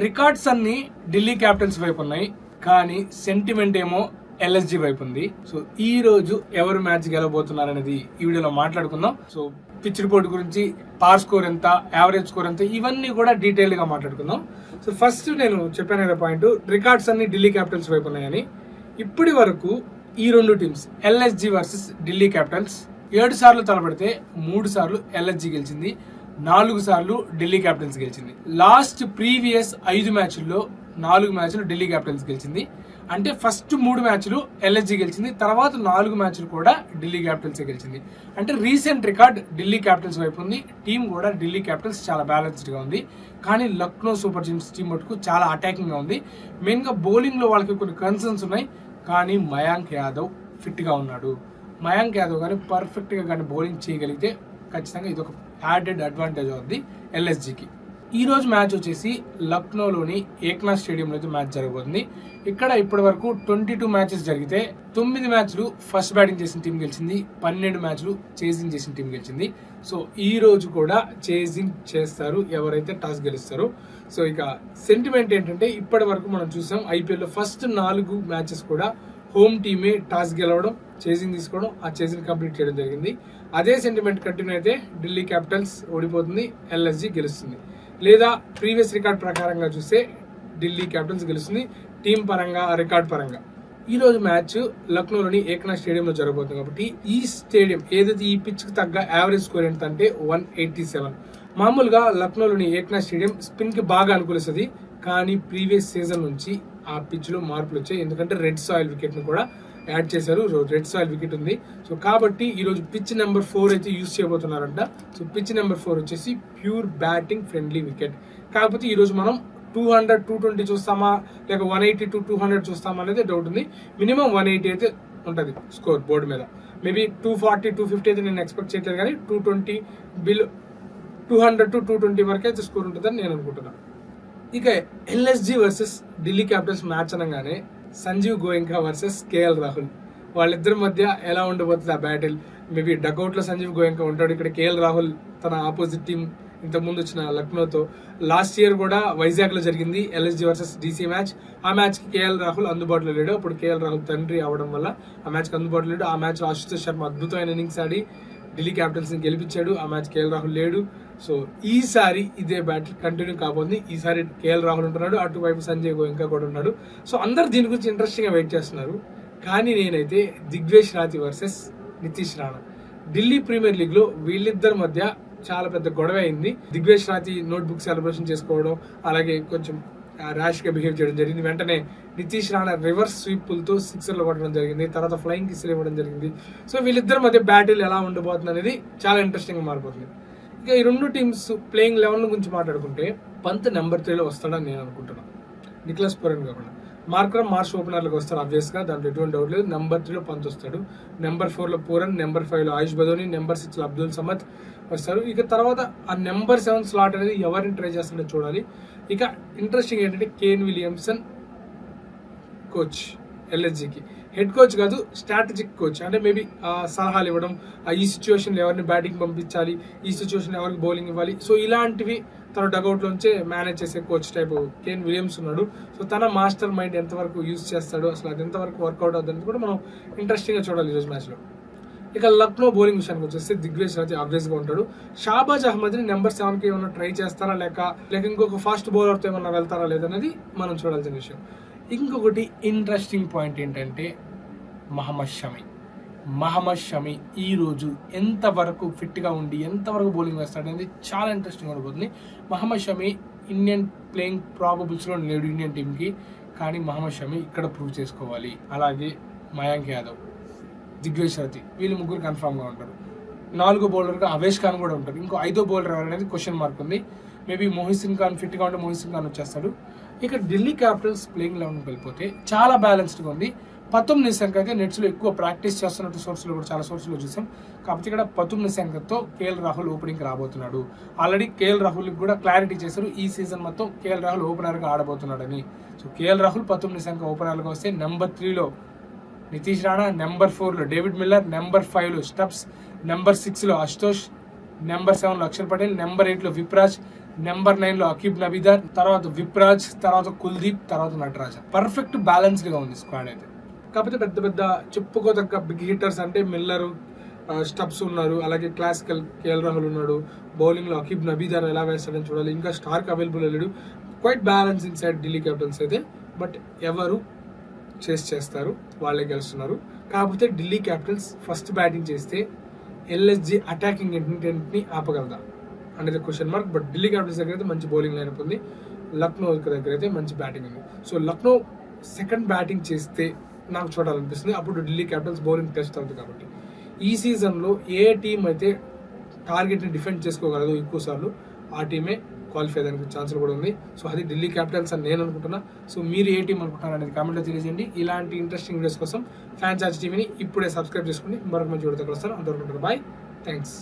Records అన్ని Delhi Capitals వైపు ఉన్నాయి, కానీ సెంటిమెంట్ ఏమో ఎల్ఎస్జి వైపు ఉంది. సో ఈ రోజు ఎవరు మ్యాచ్ గెలవబోతున్నారు అనేది ఈ వీడియోలో మాట్లాడుకుందాం. సో పిచ్ రిపోర్ట్ గురించి, పార్ స్కోర్ ఎంత, యావరేజ్ స్కోర్ ఎంత, ఇవన్నీ కూడా డీటెయిల్ గా మాట్లాడుకుందాం. సో ఫస్ట్ నేను చెప్పాను కదా పాయింట్, రికార్డ్స్ అన్ని ఢిల్లీ క్యాపిటల్స్ వైపు ఉన్నాయని. ఇప్పటి వరకు ఈ రెండు teams LSG versus Delhi Capitals 7 సార్లు తలపడితే 3 సార్లు ఎల్ఎస్జి గెలిచింది, 4 సార్లు ఢిల్లీ క్యాపిటల్స్ గెలిచింది. లాస్ట్ ప్రీవియస్ 5 మ్యాచ్ల్లో 4 మ్యాచ్లు ఢిల్లీ క్యాపిటల్స్ గెలిచింది. అంటే ఫస్ట్ 3 మ్యాచ్లు ఎల్ఎస్జి గెలిచింది, తర్వాత 4 మ్యాచ్లు కూడా ఢిల్లీ క్యాపిటల్స్ గెలిచింది. అంటే రీసెంట్ రికార్డ్ ఢిల్లీ క్యాపిటల్స్ వైపు ఉంది. టీం కూడా ఢిల్లీ క్యాపిటల్స్ చాలా బ్యాలెన్స్డ్ గా ఉంది. కానీ లక్నో సూపర్ జైంట్స్ టీం మటుకు చాలా అటాకింగ్ గా ఉంది. మెయిన్ గా బౌలింగ్ లో వాళ్ళకి కొన్ని కన్సర్న్స్ ఉన్నాయి, కానీ మయాంక్ యాదవ్ ఫిట్ గా ఉన్నాడు. మయాంక్ యాదవ్ కానీ పర్ఫెక్ట్ గా కానీ బౌలింగ్ చేయగలిగితే ఖచ్చితంగా ఇది ఒక యాడెడ్ అడ్వాంటేజ్ అవుద్ది ఎల్ఎస్జికి. ఈ రోజు మ్యాచ్ వచ్చేసి లక్నోలోని ఏక్నాథ్ స్టేడియంలో అయితే మ్యాచ్ జరగబోతుంది. ఇక్కడ ఇప్పటి వరకు 22 మ్యాచెస్ జరిగితే 9 మ్యాచ్లు ఫస్ట్ బ్యాటింగ్ చేసిన టీం గెలిచింది, 12 మ్యాచ్లు చేజింగ్ చేసిన టీం గెలిచింది. సో ఈ రోజు కూడా చేజింగ్ చేస్తారు ఎవరైతే టాస్ గెలుస్తారో. సో ఇక సెంటిమెంట్ ఏంటంటే, ఇప్పటి వరకు మనం చూసాం ఐపీఎల్ లో ఫస్ట్ 4 మ్యాచెస్ కూడా హోమ్ టీమే టాస్ గెలవడం, చేజింగ్ తీసుకోవడం, ఆ చేజింగ్ కంప్లీట్ చేయడం జరిగింది. అదే సెంటిమెంట్ కంటిన్యూ అయితే ఢిల్లీ క్యాపిటల్స్ ఓడిపోతుంది, ఎల్ఎస్జి గెలుస్తుంది. లేదా ప్రీవియస్ రికార్డ్ ప్రకారంగా చూస్తే ఢిల్లీ క్యాపిటల్స్ గెలుస్తుంది, టీం పరంగా, రికార్డ్ పరంగా. ఈ రోజు మ్యాచ్ లక్నోలోని ఏక్నాథ్ స్టేడియంలో జరగబోతుంది కాబట్టి ఈ స్టేడియం ఏదైతే ఈ పిచ్ కి తగ్గ యావరేజ్ స్కోర్ ఎంత అంటే 187. మామూలుగా లక్నోలోని ఏక్నాథ్ స్టేడియం స్పిన్ కి బాగా అనుకూలిస్తుంది, కానీ ప్రీవియస్ సీజన్ నుంచి ఆ పిచ్ లో మార్పులు వచ్చాయి. ఎందుకంటే రెడ్ సాయిల్ వికెట్ ని కూడా యాడ్ చేశారు. రెడ్ సాయిల్ వికెట్ ఉంది. సో కాబట్టి ఈ రోజు పిచ్ నెంబర్ 4 అయితే యూజ్ చేయబోతున్నారంట. సో పిచ్ నెంబర్ 4 వచ్చేసి ప్యూర్ బ్యాటింగ్ ఫ్రెండ్లీ వికెట్. కాకపోతే ఈ రోజు మనం 200, 220 చూస్తామా, లేక 180 to 200 చూస్తామా అనేది డౌట్ ఉంది. మినిమం 180 అయితే ఉంటుంది స్కోర్ బోర్డు మీద. మేబీ 240, 250 అయితే నేను ఎక్స్పెక్ట్ చేయట్లేదు, కానీ 220 బిలో 200 to 220 వరకు అయితే స్కోర్ ఉంటుందని నేను అనుకుంటున్నాను. ఇక LSG versus Delhi Capitals match అనగానే సంజీవ్ గోయంకా వర్సెస్ కేఎల్ రాహుల్, వాళ్ళిద్దరి మధ్య ఎలా ఉండబోతుంది ఆ బ్యాటిల్. మేబీ డకౌట్ లో సంజీవ్ గోయంకా ఉంటాడు, ఇక్కడ కేఎల్ రాహుల్ తన ఆపోజిట్ టీం ఇంతకుముందు వచ్చిన లక్నోతో. లాస్ట్ ఇయర్ కూడా వైజాగ్ లో జరిగింది ఎల్ఎస్జి వర్సెస్ డీసీ మ్యాచ్. ఆ మ్యాచ్ కి కేఎల్ రాహుల్ అందుబాటులో లేడు. అప్పుడు కేఎల్ రాహుల్ తండ్రి అవడం వల్ల ఆ మ్యాచ్ కి అందుబాటులో లేడు. ఆ మ్యాచ్ లో ఆశుతోష్ శర్మ అద్భుతమైన ఇన్నింగ్స్ ఆడి ఢిల్లీ క్యాపిటల్స్ ని గెలిపించాడు. ఆ మ్యాచ్ కేఎల్ రాహుల్ లేడు. సో ఈసారి ఇదే బ్యాటిల్ కంటిన్యూ కాబోతుంది. ఈసారి కేఎల్ రాహుల్ ఉంటున్నాడు, అటువైపు సంజయ్ గోయంకా కూడా ఉన్నాడు. సో అందరు దీని గురించి ఇంట్రెస్టింగ్ గా వెయిట్ చేస్తున్నారు. కానీ నేనైతే Digvesh Rathi versus Nitish Rana, Delhi premier league లో వీళ్ళిద్దరి మధ్య చాలా పెద్ద గొడవ అయింది. దిగ్వేష్ రాథీ నోట్బుక్ సెలబ్రేషన్ చేసుకోవడం, అలాగే కొంచెం ర్యాష్ గా బిహేవ్ చేయడం జరిగింది. వెంటనే నితీష్ రాణా రివర్స్ స్వీప్ తో సిక్సర్లు కొట్టడం జరిగింది, తర్వాత ఫ్లయింగ్ కిస్లు ఇవ్వడం జరిగింది. సో వీళ్ళిద్దరి మధ్య బ్యాటిల్ ఎలా ఉండబోతుంది అనేది చాలా ఇంట్రెస్టింగ్ గా మారిపోతుంది. ఇక ఈ రెండు టీమ్స్ ప్లేయింగ్ 11 గురించి మాట్లాడుకుంటే, పంత్ నెంబర్ 3లో వస్తాడని నేను అనుకుంటున్నాను. నిక్లస్ పూరన్ కాకుండా మార్క్రమ్, మార్ష్ ఓపెనర్లకు వస్తారు ఆబ్వియస్ గా, దాంట్లో ఎటువంటి డౌట్ లేదు. నెంబర్ 3లో పంత్ వస్తాడు, నెంబర్ 4లో పూరన్, నెంబర్ 5లో ఆయుష్ బదోని, నెంబర్ 6లో అబ్దుల్ సమద్ వస్తారు. ఇక తర్వాత ఆ నెంబర్ 7 స్లాట్ అనేది ఎవరిని ట్రై చేస్తాడో చూడాలి. ఇక ఇంట్రెస్టింగ్ ఏంటంటే, కేన్ విలియమ్సన్ కోచ్ ఎల్ఎస్జికి, హెడ్ కోచ్ కాదు, స్ట్రాటజిక్ కోచ్. అంటే మేబీ సలహాలు ఇవ్వడం, ఈ సిచ్యువేషన్ ఎవరిని బ్యాటింగ్ పంపించాలి, ఈ సిచ్యువేషన్ ఎవరికి బౌలింగ్ ఇవ్వాలి, సో ఇలాంటివి తన డగౌట్ లోంచే మేనేజ్ చేసే కోచ్ టైప్ కేన్ విలియమ్స్ ఉన్నాడు. సో తన మాస్టర్ మైండ్ ఎంతవరకు యూజ్ చేస్తాడు, అసలు అది ఎంతవరకు వర్కౌట్ అవుతుంది కూడా మనం ఇంట్రెస్టింగ్ గా చూడాలి ఈరోజు మ్యాచ్ లో. ఇక లక్నో బౌలింగ్ విషయానికి వచ్చేస్తే దిగ్వేష్ రాథీ ఆబ్వియస్ గా ఉంటాడు. షాబాజ్ అహ్మద్ ని నెంబర్ 7 కి ఏమైనా ట్రై చేస్తారా, లేక ఇంకొక ఫాస్ట్ బౌలర్ తో ఏమన్నా వెళ్తారా లేదనేది మనం చూడాల్సిన విషయం. ఇంకొకటి ఇంట్రెస్టింగ్ పాయింట్ ఏంటంటే, మహమ్మద్ షమి ఈ రోజు ఎంతవరకు ఫిట్ గా ఉండి ఎంతవరకు బౌలింగ్ వేస్తాడు అనేది చాలా ఇంట్రెస్టింగ్ ఉండబోతుంది. Mohammed Shami Indian playing probables లో లేడు ఇండియన్ టీమ్ కి, కానీ మహమ్మద్ షమి ఇక్కడ ప్రూవ్ చేసుకోవాలి. అలాగే మయాంక్ యాదవ్, దిగ్వేష్ రాథీ, వీళ్ళు ముగ్గురు కన్ఫర్మ్ గా ఉంటారు. 4వ బౌలర్ గా అవేష్ ఖాన్ కూడా ఉంటారు. ఇంకో 5వ బౌలర్ ఎవరనేది క్వశ్చన్ మార్క్ ఉంది. మేబీ మొహిసిన్ ఖాన్ ఫిట్ గా ఉంటే మొహిసిన్ ఖాన్ వచ్చేస్తాడు. ఇక ఢిల్లీ క్యాపిటల్స్ ప్లేయింగ్ 11 వెళ్ళిపోతే చాలా బ్యాలెన్స్డ్ గా ఉంది. పతుమ్ నిశాంక్ అయితే నెట్స్ లో ఎక్కువ ప్రాక్టీస్ చేస్తున్నట్టు సోర్స్ లో కూడా చాలా సోర్స్ లో చూసాం. కాకపోతే ఇక్కడ పతుమ్ నిశాంక్ తో కేఎల్ రాహుల్ ఓపెనింగ్ రాబోతున్నాడు. ఆల్రెడీ కేఎల్ రాహుల్ కూడా క్లారిటీ చేశారు, ఈ సీజన్ మొత్తం కేఎల్ రాహుల్ ఓపెనర్ గా ఆడబోతున్నాడని. So KL Rahul, Pathum Nissanka opener గా వస్తే నెంబర్ 3లో నితీష్ రాణా, నెంబర్ 4లో డేవిడ్ మిల్లర్, నెంబర్ 5లో స్టబ్స్, నెంబర్ 6లో అశుతోష్, నెంబర్ 7లో అక్షర్ పటేల్, నెంబర్ 8లో విప్రాజ్, నెంబర్ 9 లో అకీబ్ నబీదార్, తర్వాత విప్రాజ్, తర్వాత కుల్దీప్, తర్వాత నటరాజన్. పర్ఫెక్ట్ బ్యాలెన్స్డ్ గా ఉంది స్క్వాడ్ అయితే. కాకపోతే పెద్ద పెద్ద చెప్పుకోదగ్గ బిగ్ హిట్టర్స్ అంటే మిల్లర్, స్టబ్స్ ఉన్నారు, అలాగే క్లాసికల్ కేఎల్ రాహుల్ ఉన్నాడు. బౌలింగ్ లో అకీబ్ నబీదార్ ఎలా వేస్తాడని చూడాలి. ఇంకా స్టార్క్ అవైలబుల్ లేడు. Quite balance in side Delhi Capitals అయితే. బట్ ఎవరు చేస్తారు, వాళ్ళే గెలుస్తున్నారు. కాకపోతే ఢిల్లీ క్యాపిటల్స్ ఫస్ట్ బ్యాటింగ్ చేస్తే ఎల్ఎస్జీ అటాకింగ్ ఇంటెంట్ ని ఆపగలదా అనేది question mark. But Delhi Capitals దగ్గర అయితే మంచి బౌలింగ్ లైనప్ ఉంది. లక్నో దగ్గర అయితే మంచి బ్యాటింగ్ ఉంది. సో లక్నో సెకండ్ బ్యాటింగ్ చేస్తే నాకు చూడాలనిపిస్తుంది. అప్పుడు ఢిల్లీ క్యాపిటల్స్ బౌలింగ్ టెస్ట్ అవుతుంది. కాబట్టి ఈ సీజన్లో ఏ టీం అయితే టార్గెట్ని డిఫెండ్ చేసుకోగలదు ఎక్కువ సార్లు, ఆ టీమే క్వాలిఫై అయ్యడానికి ఛాన్సులు కూడా ఉంది. సో అది ఢిల్లీ క్యాపిటల్స్ అని నేను అనుకుంటున్నా. సో మీరు ఏ టీం అనుకుంటున్నారు అనేది కామెంట్లో తెలియజేయండి. ఇలాంటి ఇంట్రెస్టింగ్ వీడియోస్ కోసం ఫ్యాన్ చార్జ్ టీవీని ఇప్పుడే సబ్స్క్రైబ్ చేసుకోండి. మరొక మంచి వీడియోతో కలుస్తాను. అంతవరకు బాయ్, థ్యాంక్స్.